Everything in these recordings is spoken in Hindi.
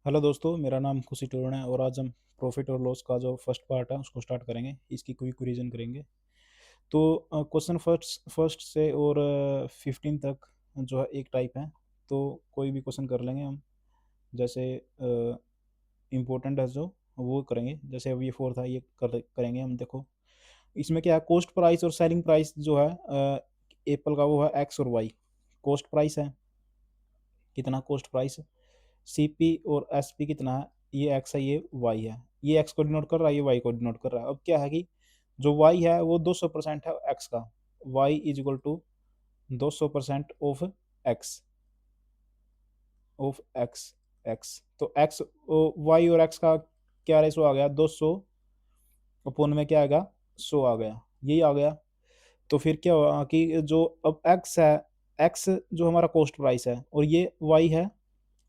हेलो दोस्तों, मेरा नाम खुशी टोरन है और आज हम प्रॉफिट और लॉस का जो फर्स्ट पार्ट है उसको स्टार्ट करेंगे। इसकी क्विक रिवीजन करेंगे। तो क्वेश्चन फर्स्ट फर्स्ट से और 15 तक जो है एक टाइप है। तो कोई भी क्वेश्चन कर लेंगे हम। जैसे इम्पोर्टेंट है जो वो करेंगे। जैसे अब ये फोर था, ये करेंगे हम। देखो इसमें क्या है, कॉस्ट प्राइस और सेलिंग प्राइस जो है एप्पल का वो है एक्स और वाई। कॉस्ट प्राइस है कितना, कॉस्ट प्राइस। सीपी और एसपी कितना है, ये एक्स है ये वाई है। ये एक्स को डिनोट कर रहा है, ये वाई को डिनोट कर रहा है। अब क्या है कि जो वाई है वो 200% है एक्स का। Y is equal to 200% of x, of x. X तो एक्स, वाई और एक्स का क्या रेशो आ गया, 200 अपोन में क्या आएगा, 100 आ गया, यही आ गया। तो फिर क्या हुआ कि जो अब एक्स है, एक्स जो हमारा कॉस्ट प्राइस है और ये वाई है,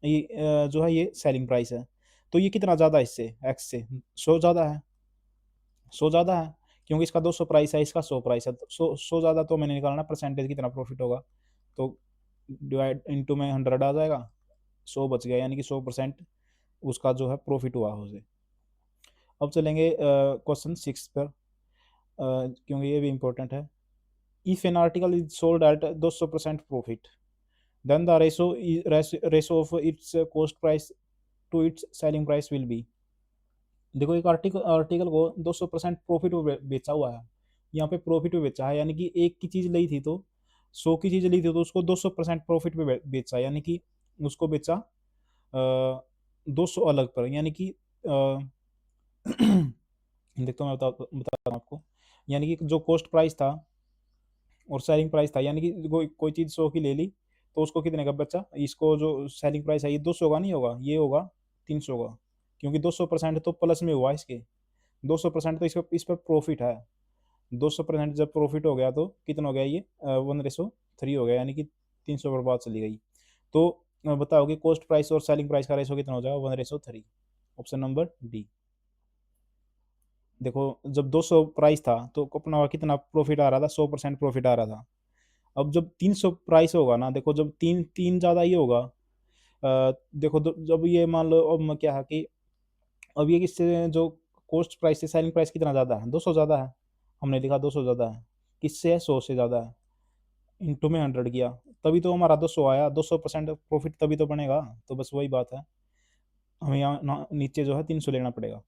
ये जो है ये सेलिंग प्राइस है। तो ये कितना ज़्यादा है इससे, एक्स से 100 ज़्यादा है। 100 ज़्यादा है क्योंकि इसका 200 प्राइस है, इसका 100 प्राइस है। तो 100 ज़्यादा, तो मैंने निकालना परसेंटेज कितना प्रॉफिट होगा। तो डिवाइड इंटू में 100 आ जाएगा, 100 बच गया, यानी कि 100% उसका जो है प्रॉफिट हुआ उसे। अब चलेंगे क्वेश्चन 6 पर, क्योंकि ये भी इंपॉर्टेंट है। If an article is sold at 200% profit, then the ratio of its cost price to its selling price will be. देखो एक आर्टिकल आर्टिकल को 200% प्रॉफिट पे बेचा हुआ है। यहाँ पे प्रॉफिट पे बेचा है, यानी कि एक की चीज ली थी तो 100 की चीज ली थी तो उसको 200% प्रॉफिट पे बेचा, यानी कि उसको बेचा 200 अलग पर, यानी कि देखता हूँ, मैं बता रहा हूँ आपको। यानी कि जो कॉस्ट प्राइस था और सेलिंग प्राइस था, यानी कि कोई चीज़ 100 की ले ली तो उसको कितने का बचा। इसको जो सेलिंग प्राइस है ये 200 का नहीं होगा, ये होगा 300 का, क्योंकि 200% तो प्लस में हुआ इसके। 200% तो इस पर प्रॉफिट है। 200% जब प्रॉफिट हो गया तो कितना हो गया, ये 1:3 हो गया, यानी कि 300 पर बात चली गई। तो बताओ कि कॉस्ट प्राइस और सेलिंग प्राइस का रेशो कितना हो जाएगा, 1:3। Option number D. देखो जब 200 प्राइस था तो अपना कितना प्रॉफिट आ रहा था, 100% प्रॉफिट आ रहा था। अब जब 300 प्राइस होगा ना, देखो जब तीन तीन ज़्यादा ये होगा। देखो जब ये मान लो, अब क्या है कि अब ये किससे जो कॉस्ट प्राइस से सेलिंग प्राइस कितना ज़्यादा है, 200 ज़्यादा है। हमने लिखा 200 ज़्यादा है, किससे है, 100 से ज़्यादा है। इंटू में 100 किया, तभी तो हमारा 200 आया। 200% प्रॉफिट तभी तो बनेगा। तो बस वही बात है, हमें यहाँ नीचे जो है 300 लेना पड़ेगा।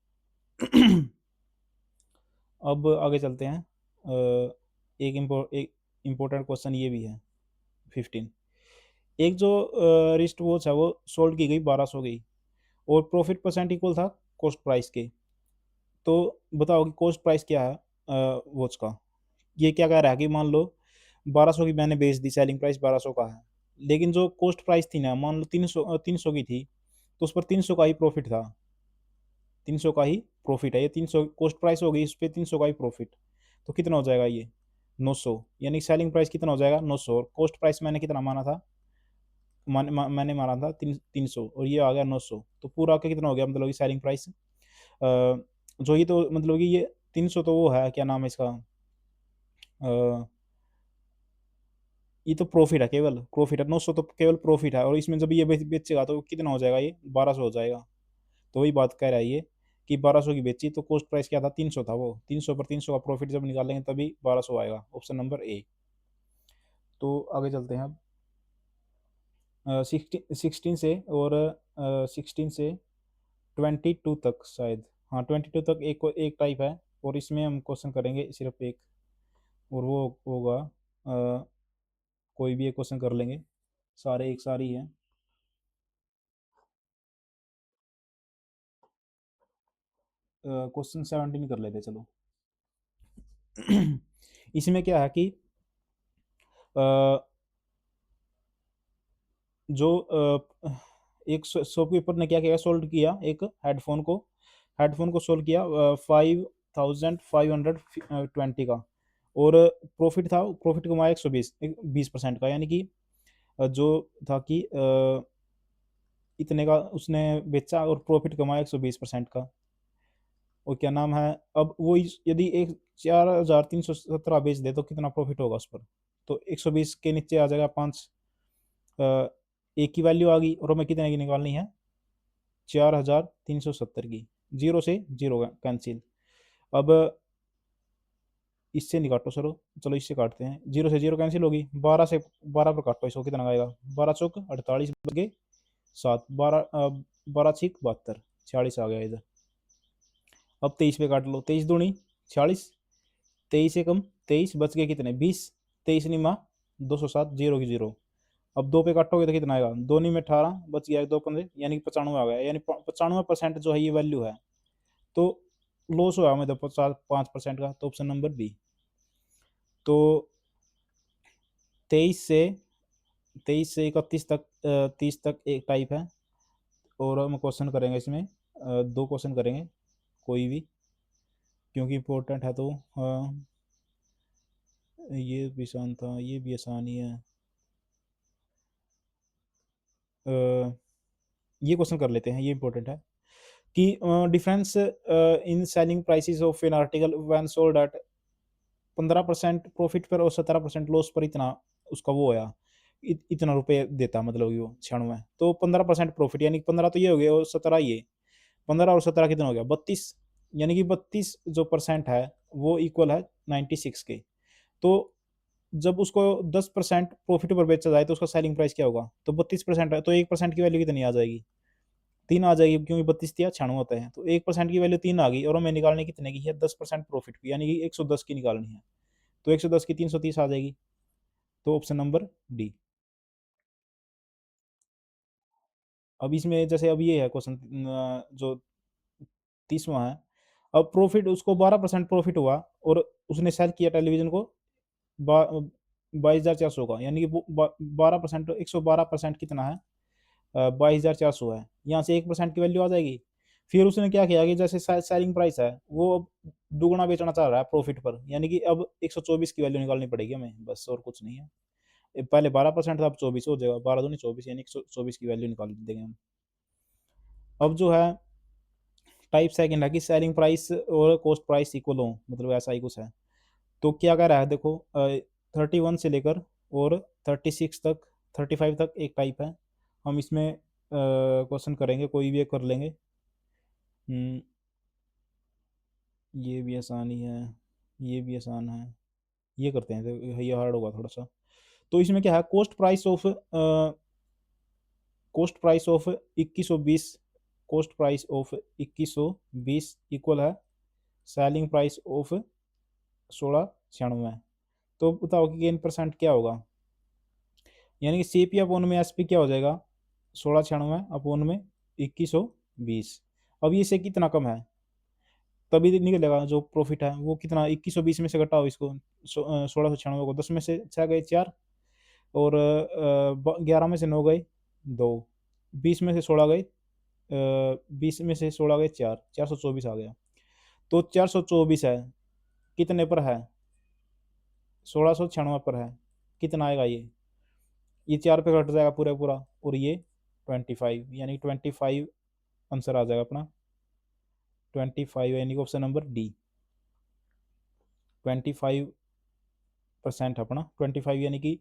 अब आगे चलते हैं। एक इम्पोर्टेंट क्वेश्चन ये भी है, 15। एक जो रिस्ट वॉच है वो सोल्ड की गई 1200 की, और प्रॉफिट परसेंट इक्वल था कॉस्ट प्राइस के। तो बताओ कि कॉस्ट प्राइस क्या है वॉच का। ये क्या कह रहा है कि मान लो 1200 की मैंने बेच दी, सेलिंग प्राइस 1200 का है, लेकिन जो कॉस्ट प्राइस थी ना, मान लो 300 की थी, तो उस पर 300 का ही प्रॉफिट था। 300 का ही प्रॉफिट है, ये 300 कॉस्ट प्राइस हो गई, इस पर 300 का ही प्रॉफिट। तो कितना हो जाएगा ये, 900। यानी सेलिंग प्राइस कितना हो जाएगा, 900, और कॉस्ट प्राइस मैंने कितना माना था, मैंने माना था 300, और ये आ गया 900। तो पूरा का कितना हो गया, मतलब कि सेलिंग प्राइस जो ये तो मतलब कि ये 300 तो वो है, क्या नाम है इसका, अ, ये तो प्रॉफिट है, केवल प्रॉफिट है। 900 तो केवल प्रॉफिट है, और इसमें जब ये बेचेगा तो कितना हो जाएगा, ये 1200 हो जाएगा। तो वही बात कह रहा है ये कि 1200 की बेची तो कॉस्ट प्राइस क्या था, 300 था। वो 300 पर 300 का प्रॉफिट जब निकालेंगे तभी 1200 आएगा। Option number A. तो आगे चलते हैं अब। 16 से और 16 से 22 तक शायद, हाँ 22 तक एक टाइप है, और इसमें हम क्वेश्चन करेंगे सिर्फ एक, और वो होगा कोई भी एक क्वेश्चन कर लेंगे, सारे एक सारी हैं। क्वेश्चन 17 कर लेते चलो। इसमें क्या है कि अ, जो एक शॉपकीपर ने क्या किया, सोल्ड किया एक हेडफोन को सोल्ड किया 5520 का, और प्रॉफिट था, प्रॉफिट कमाया 120, 20% का, यानी कि जो था कि इतने का उसने बेचा और प्रॉफिट कमाया 120% का। और क्या नाम है, अब वो यदि एक 4317 बेच दे तो कितना प्रॉफिट होगा उस पर। तो 120 के नीचे आ जाएगा 5, एक की वैल्यू आ गई, और हमें कितने की निकालनी है, 4370 की, जीरो से जीरो कैंसिल। अब इससे नहीं काटो सर, चलो इससे काटते हैं, जीरो से जीरो कैंसिल होगी, 12 पर काटो इसको, कितना आएगा, 12 चौक 48 बगे 7, 12 12 छिक 72, 46 आ गया इधर। अब 23 पे काट लो, 23 दूनी 46, 23 एकम 23, बच गए कितने 20, 23 निमा 207, जीरो की जीरो। अब दो पे काटोगे तो कितना आएगा, दो नी में 18, बच गया 2 15, यानी कि 95 आ गया, यानी 95% जो है ये वैल्यू है। तो लॉस हुआ हमें तो 5% का, तो ऑप्शन नंबर बी। तो 23 से 31 तक 30 तक एक टाइप है, और हम क्वेश्चन करेंगे इसमें, दो क्वेश्चन करेंगे कोई भी, क्योंकि इम्पोर्टेंट है। तो ये भी आसान था, ये भी आसान ही है। ये क्वेश्चन कर लेते हैं, ये इंपॉर्टेंट है कि difference in selling prices of an article when sold at 15% profit पर और 17% लॉस पर, इतना उसका वो होया, इतना रुपए देता, मतलब कि वो 96, तो 15% प्रॉफिट, यानी 15 तो ये हो गया और 17 ये, 15 और 17 कितना हो गया 32, यानी कि 32 जो परसेंट है वो इक्वल है 96 के। तो जब उसको 10% प्रॉफिट पर बेचा जाए तो उसका सेलिंग प्राइस क्या होगा, तो 32% है, तो 1% की वैल्यू कितनी आ जाएगी, 3 आ जाएगी, क्योंकि 32 या 96 होता है, तो 1% की वैल्यू 3 आ गई, और हमें निकालने कितने की है, 10% प्रॉफिट की, यानी कि 110 की निकालनी है। तो 110 की 330 आ जाएगी, तो ऑप्शन नंबर डी। अब इसमें जैसे अब ये है क्वेश्चन जो 30वां है, अब प्रॉफिट उसको 12% प्रॉफिट हुआ, और उसने सेल किया टेलीविजन को 22,400 का, यानी कि 12%, 112% कितना है, 22,400 है, यहाँ से 1% की वैल्यू आ जाएगी। फिर उसने क्या किया कि जैसे सेलिंग प्राइस है वो अब दुगुना बेचना चाह रहा है प्रॉफिट पर, यानी कि अब 124 की वैल्यू निकालनी पड़ेगी हमें, बस और कुछ नहीं है। पहले 12% था, अब 24 हो जाएगा, 12 दूनी 24, यानी 124 की वैल्यू निकाल देंगे हम। अब जो है टाइप सेकंड है कि सेलिंग प्राइस और कॉस्ट प्राइस इक्वल हो, मतलब ऐसा ही कुछ है। तो क्या कह रहा है देखो, 31 से लेकर और 36 तक, 35 तक एक टाइप है। हम इसमें क्वेश्चन करेंगे, कोई भी एक कर लेंगे। हम्म, ये भी आसान ही है, ये भी आसान है, ये करते हैं, तो ये हार्ड होगा थोड़ा सा। तो इसमें क्या है, cost price of 2120, cost price of 2120 equal है सेलिंग प्राइस ऑफ 1696। तो बताओ कि गेन परसेंट क्या होगा, यानी कि सीपी अपोन में एसपी क्या हो जाएगा, 1696 अपोन में 2120। अब ये से कितना कम है, तभी निकलेगा जो प्रॉफिट है वो कितना, 2120 में से घटाओ इसको, 1696 को, 10 में से 6 गए 4, और 11 में से 9 गए 2, 20 में से 16 गए, 20 में से 16 गए 4, 424 आ गया। तो 424 है, कितने पर है, 1696 पर है, कितना आएगा ये 4 पे कट जाएगा पूरा पूरा, और ये 25, यानी 25 आंसर आ जाएगा अपना, 25, यानी कि ऑप्शन नंबर डी, 25% अपना 25, यानी कि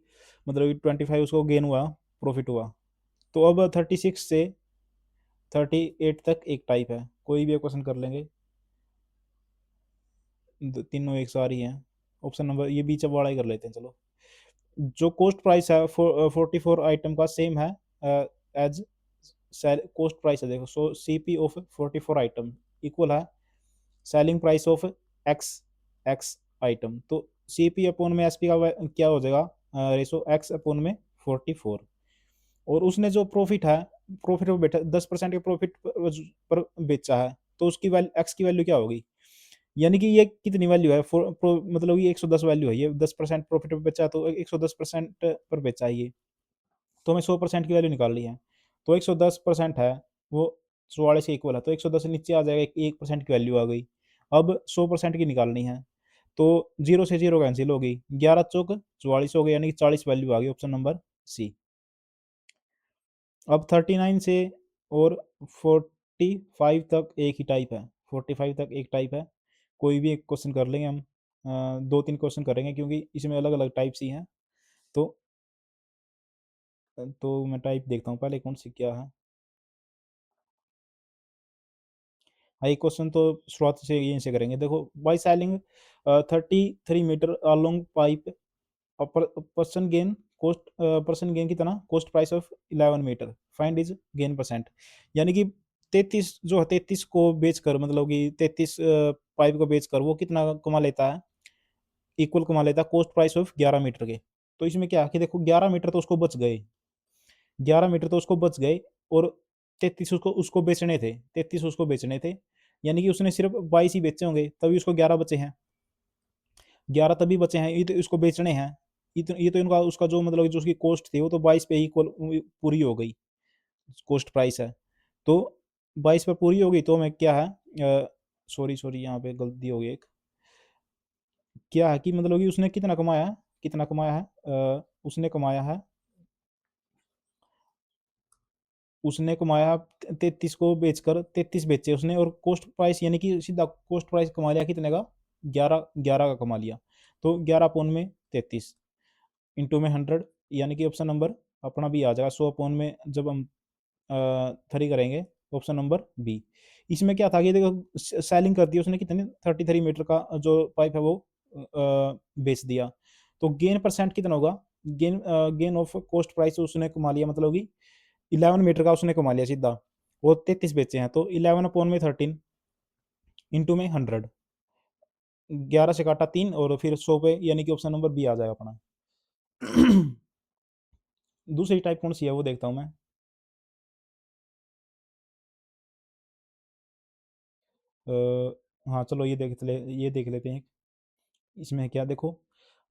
मतलब 25 उसको गेन हुआ, प्रॉफिट हुआ। तो अब 36 से 38 तक एक टाइप है, कोई भी क्वेश्चन कर लेंगे, तीनों एक सारी हैं। ऑप्शन नंबर ये बीच वाला ही कर लेते हैं चलो। जो कॉस्ट प्राइस है 44 आइटम का सेम है एज कॉस्ट प्राइस है, देखो, सो सीपी ऑफ 44 आइटम इक्वल है selling price of x x item. तो सीपी अपोन में एसपी का क्या हो जाएगा, रेशो एक्स अपोन में 44, और उसने जो प्रॉफिट है, प्रॉफिट पर बेचा 10% के प्रॉफिट पर बेचा है, तो उसकी वैल्यू एक्स की वैल्यू क्या होगी, यानी कि ये कितनी वैल्यू है, मतलब ये 110 वैल्यू है, ये 10% प्रॉफिट पर बेचा है, तो 110% पर बेचा है ये, तो हमें 100% की वैल्यू निकालनी है। तो 110% है वो 44 के इक्वल है, तो 110 से नीचे आ जाएगा, 1% की वैल्यू आ गई। अब 100% की निकालनी है, तो जीरो से जीरो कैंसिल होगी, 11 चौक 44 हो गए, यानी कि 40 वैल्यू आ गई, ऑप्शन नंबर सी। अब 39 से और 45 तक एक ही टाइप है, 45 तक एक टाइप है, कोई भी एक क्वेश्चन कर लेंगे हम, दो तीन क्वेश्चन करेंगे क्योंकि इसमें अलग अलग टाइप्स ही हैं। तो मैं टाइप देखता हूँ पहले कौन सी क्या है। हाँ, ये क्वेश्चन तो शुरुआत से यहीं से करेंगे। देखो, by selling 33 metre along pipe person gain cost, person gain कितना, cost price of 11 metre, find is gain percent. यानी कि 33 जो है, 33 को बेचकर, मतलब कि 33 पाइप को बेचकर वो कितना कमा लेता है, इक्वल कमा लेता है कॉस्ट प्राइस ऑफ 11 मीटर के। तो इसमें क्या है कि देखो, 11 मीटर तो उसको बच गए, 11 मीटर तो उसको बच गए, और 33 उसको उसको बेचने थे, 33 उसको बेचने थे। यानी कि उसने सिर्फ 22 ही बेचे होंगे, तभी उसको 11 बचे हैं, 11 तभी बचे हैं, ये तो इसको बेचने हैं। ये तो इनका उसका जो, मतलब जो उसकी कॉस्ट थी वो तो 22 पे ही पूरी हो गई, कॉस्ट प्राइस है। तो 22 पे पूरी हो गई, तो मैं क्या है, सॉरी सॉरी, यहाँ पे गलती हो गई एक, क्या है कि मतलब कि उसने कितना कमाया है, कितना कमाया है, उसने कमाया है, उसने कमाया 33 को बेचकर, 33 बेचे उसने, और कॉस्ट प्राइस यानी कि सीधा कॉस्ट प्राइस कमा लिया कितने का, 11, 11 का कमा लिया। तो 11 अपॉन में 33 इंटू में 100, यानी कि ऑप्शन नंबर अपना भी आ जाएगा। 100 अपॉन में जब हम 3 करेंगे, ऑप्शन नंबर बी। इसमें क्या था कि देखो, सेलिंग कर दी उसने कितने, 33 मीटर का जो पाइप है वो बेच दिया। तो गेन परसेंट कितना होगा, गेन ऑफ कॉस्ट प्राइस उसने कमा लिया, मतलब कि 11 मीटर का उसने कमा लिया सीधा, वो 33 बेचे हैं, तो 11 अपॉन में 13 इंटू में 100, 11 से काटा 3, और फिर 100 पे, यानी कि ऑप्शन नंबर बी आ जाएगा अपना। दूसरी टाइप कौन सी है वो देखता हूँ मैं। हाँ चलो, ये देख लेते हैं। इसमें है क्या, देखो,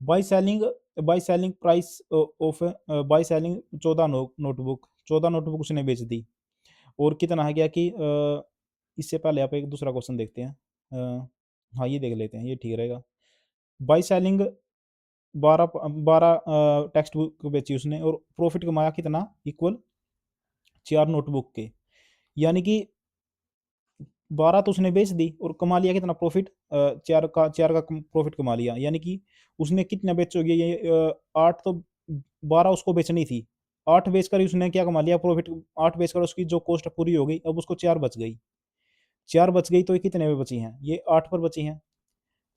by selling, by selling price of, by selling 14 notebook, 14 notebook उसने बेच दी। और कितना है क्या कि इससे पहले आप एक दूसरा क्वेश्चन देखते हैं। हाँ, ये देख लेते हैं, ये ठीक रहेगा। बाई सेलिंग 12 टेक्स्ट बुक बेची उसने, और प्रॉफिट कमाया कितना, इक्वल 4 नोटबुक के। यानी कि 12 तो उसने बेच दी, और कमा लिया कितना प्रॉफिट, 4 का प्रॉफिट कमा लिया। यानी कि उसने कितना बेचोगे, ये 8 तो, 12 उसको बेचनी थी, 8 बेचकर ही उसने क्या कमा लिया प्रॉफिट, 8 बेचकर उसकी जो कॉस्ट पूरी हो गई, अब उसको 4 बच गई, 4 बच गई, तो ये कितने में बची हैं, ये 8 पर बची हैं,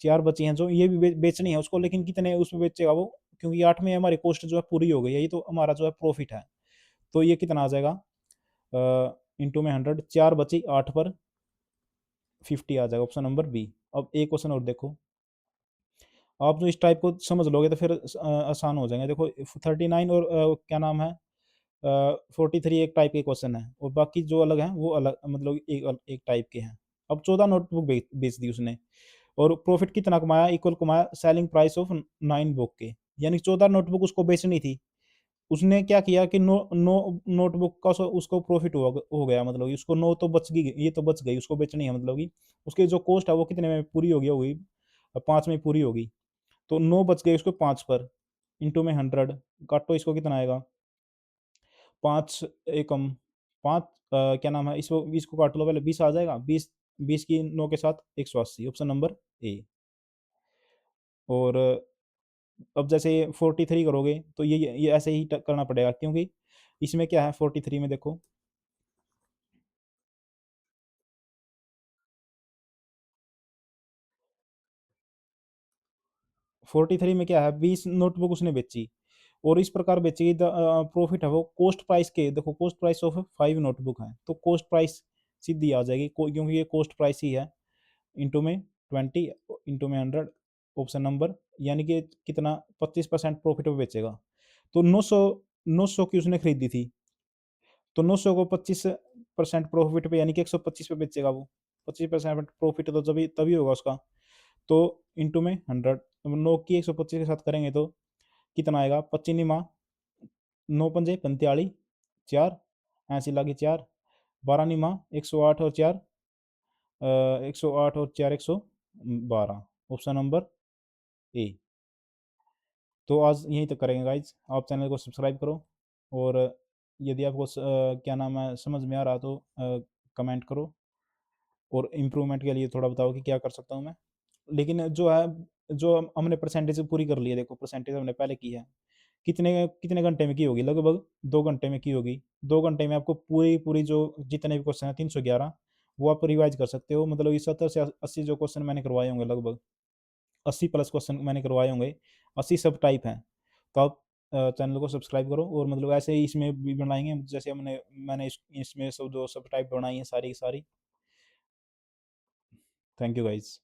4 बची हैं जो ये भी बेचनी है उसको, लेकिन कितने उसमें बेचेगा वो, क्योंकि 8 में हमारी कॉस्ट जो है पूरी हो गई है, ये तो हमारा जो है प्रॉफिट है। तो ये कितना आ जाएगा, इंटू में 100, 4 बची 8 पर 50 आ जाएगा, ऑप्शन नंबर बी। अब एक क्वेश्चन और देखो, आप जो इस टाइप को समझ लोगे तो फिर आसान हो जाएंगे। देखो, 39 और क्या नाम है, 43 एक टाइप के क्वेश्चन है, और बाकी जो अलग हैं वो अलग, मतलब एक टाइप के हैं। अब 14 नोटबुक बेच दी उसने, और प्रॉफिट कितना कमाया, इक्वल कमाया सेलिंग प्राइस ऑफ 9 बुक के। यानी 14 नोटबुक उसको बेचनी थी, उसने क्या किया कि नो नो नोटबुक का उसको प्रॉफिट हो गया, मतलब कि उसको 9 तो बच गई, ये तो बच गई, उसको बेचनी है, मतलब कि उसकी जो कॉस्ट है वो कितने में पूरी होगी, 5 में पूरी होगी। तो 9 बच गए उसको 5 पर, इंटू में 100, काटो इसको, कितना आएगा, 5 एकम 5, क्या नाम है, इसको 20 को काट लो पहले, 20 आ जाएगा, 20, 20 की 9 के साथ 180, ऑप्शन नंबर ए। और अब जैसे 43 करोगे तो ये ऐसे ही करना पड़ेगा, क्योंकि इसमें क्या है, 43 में देखो, 43 में क्या है, 20 नोटबुक उसने बेची, और इस प्रकार बेची, प्रॉफिट है वो कॉस्ट प्राइस के, देखो कॉस्ट प्राइस ऑफ 5 नोटबुक है, तो कॉस्ट प्राइस सीधी आ जाएगी, क्योंकि ये कॉस्ट प्राइस ही है, इंटू में 20, इंटू में 100, ऑप्शन नंबर, यानी कि कितना, 25% प्रॉफिट पे बेचेगा। तो 900 की उसने खरीदी थी, तो 900 को 25% प्रॉफिट पे, यानी कि 125 पे बेचेगा वो, 25% प्रॉफिट तो तभी तभी होगा उसका। तो इंटू में 100, 9 की 125 के साथ करेंगे तो कितना आएगा, 25 माह, 9 पंजे 45, 4 ऐसी लागी 4, 12 माह 108, और 4 108, और 4 112, ऑप्शन नंबर ए। तो आज यहीं तक करेंगे गाइज, आप चैनल को सब्सक्राइब करो, और यदि आपको क्या नाम है समझ में आ रहा तो कमेंट करो, और इम्प्रूवमेंट के लिए थोड़ा बताओ कि क्या कर सकता हूँ मैं। लेकिन जो है, जो हमने परसेंटेज पूरी कर ली है, देखो परसेंटेज हमने पहले की है, कितने कितने घंटे में की होगी, लगभग 2 घंटे में की होगी। 2 घंटे में आपको पूरी पूरी जो जितने भी क्वेश्चन है, 311 वो आप रिवाइज़ कर सकते हो। मतलब ये 70 से 80 जो क्वेश्चन मैंने करवाए होंगे लगभग, 80 प्लस क्वेश्चन मैंने करवाए होंगे, 80 सब टाइप हैं। तो आप चैनल को सब्सक्राइब करो और मतलब ऐसे ही इसमें भी बनाएँगे, जैसे मैंने इसमें सब जो सब टाइप बनाई है सारी की सारी। Thank you guys.